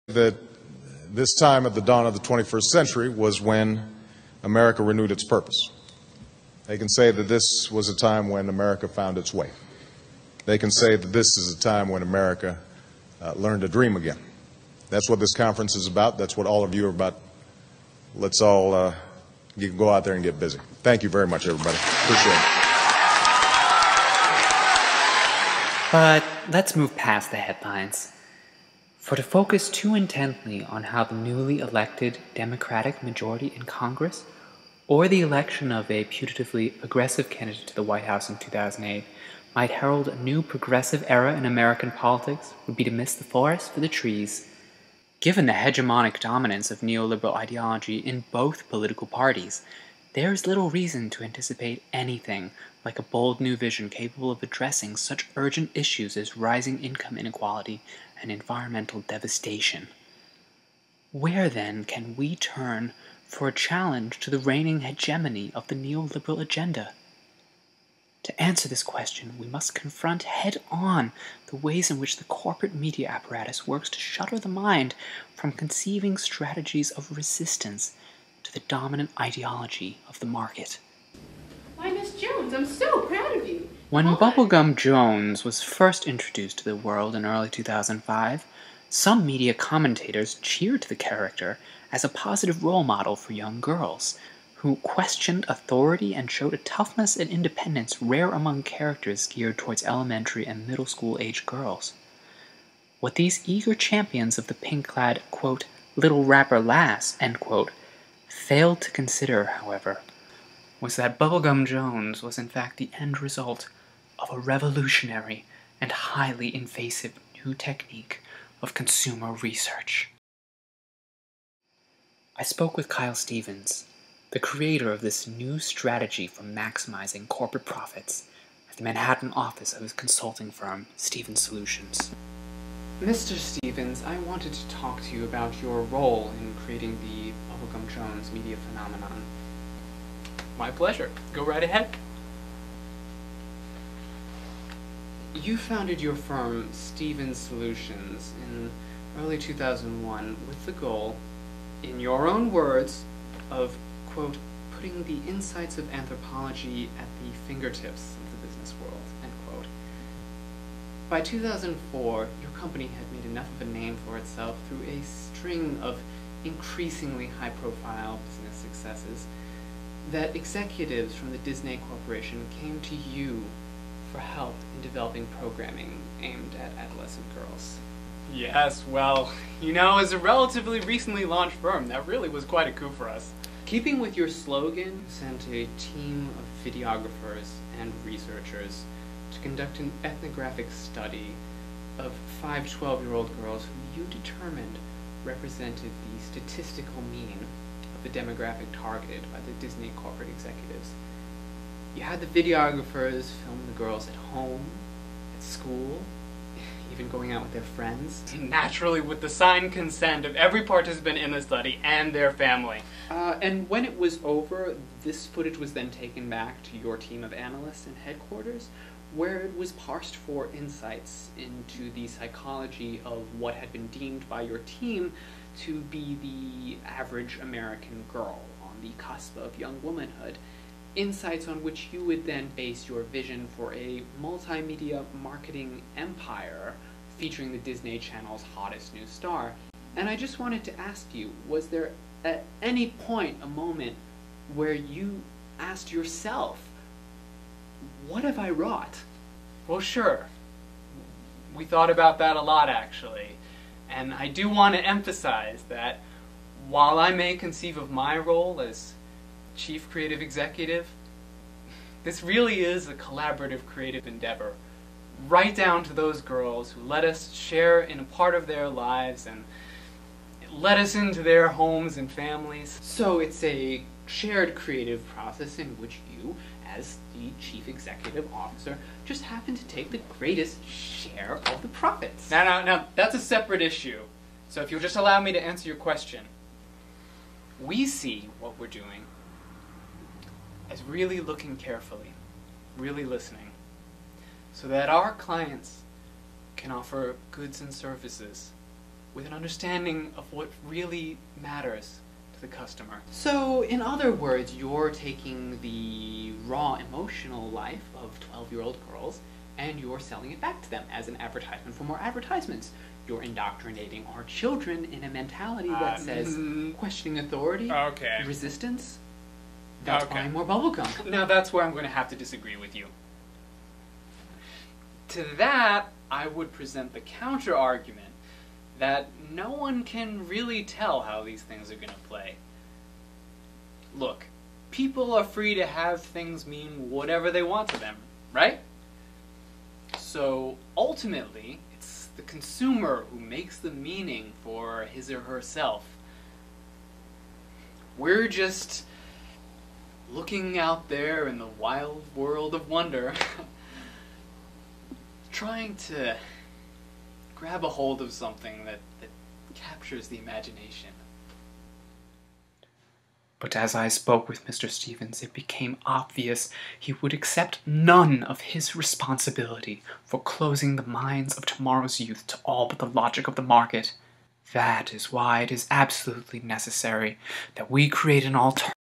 that this time at the dawn of the 21st century was when America renewed its purpose. They can say that this was a time when America found its way. They can say that this is a time when America learned to dream again. That's what this conference is about. That's what all of you are about. Let's all you can go out there and get busy. Thank you very much, everybody. Appreciate it. But let's move past the headlines. For to focus too intently on how the newly elected Democratic majority in Congress, or the election of a putatively progressive candidate to the White House in 2008, might herald a new progressive era in American politics would be to miss the forest for the trees. Given the hegemonic dominance of neoliberal ideology in both political parties, there is little reason to anticipate anything like a bold new vision capable of addressing such urgent issues as rising income inequality and environmental devastation. Where then can we turn for a challenge to the reigning hegemony of the neoliberal agenda? To answer this question, we must confront head-on the ways in which the corporate media apparatus works to shutter the mind from conceiving strategies of resistance to the dominant ideology of the market. Why, Miss Jones, I'm so proud of you. When Bubblegum Jones was first introduced to the world in early 2005, some media commentators cheered the character as a positive role model for young girls, who questioned authority and showed a toughness and independence rare among characters geared towards elementary and middle school-age girls. What these eager champions of the pink-clad, quote, little rapper lass, end quote, failed to consider, however, was that Bubblegum Jones was in fact the end result of a revolutionary and highly invasive new technique of consumer research. I spoke with Kyle Stevens, the creator of this new strategy for maximizing corporate profits, at the Manhattan office of his consulting firm, Stevens Solutions. Mr. Stevens, I wanted to talk to you about your role in creating the Bubblegum Jones media phenomenon. My pleasure. Go right ahead. You founded your firm, Stevens Solutions, in early 2001 with the goal, in your own words, of, quote, putting the insights of anthropology at the fingertips of the business world, end quote. By 2004, your company had made enough of a name for itself through a string of increasingly high-profile business successes that executives from the Disney Corporation came to you for help in developing programming aimed at adolescent girls. Yes, well, you know, as a relatively recently launched firm, that really was quite a coup for us. Keeping with your slogan, you sent a team of videographers and researchers to conduct an ethnographic study of 5 12-year-old girls who you determined represented the statistical mean of the demographic targeted by the Disney corporate executives. You had the videographers film the girls at home, at school, even going out with their friends. Naturally, with the signed consent of every participant in the study and their family. And when it was over, this footage was then taken back to your team of analysts in headquarters, where it was parsed for insights into the psychology of what had been deemed by your team to be the average American girl on the cusp of young womanhood. Insights on which you would then base your vision for a multimedia marketing empire featuring the Disney Channel's hottest new star. And I just wanted to ask you, was there at any point a moment where you asked yourself, what have I wrought? Well, sure. We thought about that a lot, actually. And I do want to emphasize that while I may conceive of my role as Chief Creative Executive, this really is a collaborative creative endeavor, right down to those girls who let us share in a part of their lives and let us into their homes and families. So it's a shared creative process in which you, as the Chief Executive Officer, just happen to take the greatest share of the profits. Now, that's a separate issue. So if you'll just allow me to answer your question. We see what we're doing as really looking carefully, really listening, so that our clients can offer goods and services with an understanding of what really matters to the customer. So, in other words, you're taking the raw emotional life of 12-year-old girls and you're selling it back to them as an advertisement for more advertisements. You're indoctrinating our children in a mentality that says questioning authority, resistance, that's buying more bubblegum. Now that's where I'm going to have to disagree with you. To that, I would present the counter-argument that no one can really tell how these things are going to play. Look, people are free to have things mean whatever they want to them, right? So ultimately, it's the consumer who makes the meaning for his or herself. We're just looking out there in the wild world of wonder, trying to grab a hold of something that captures the imagination. But as I spoke with Mr. Stevens, it became obvious he would accept none of his responsibility for closing the minds of tomorrow's youth to all but the logic of the market. That is why it is absolutely necessary that we create an alternative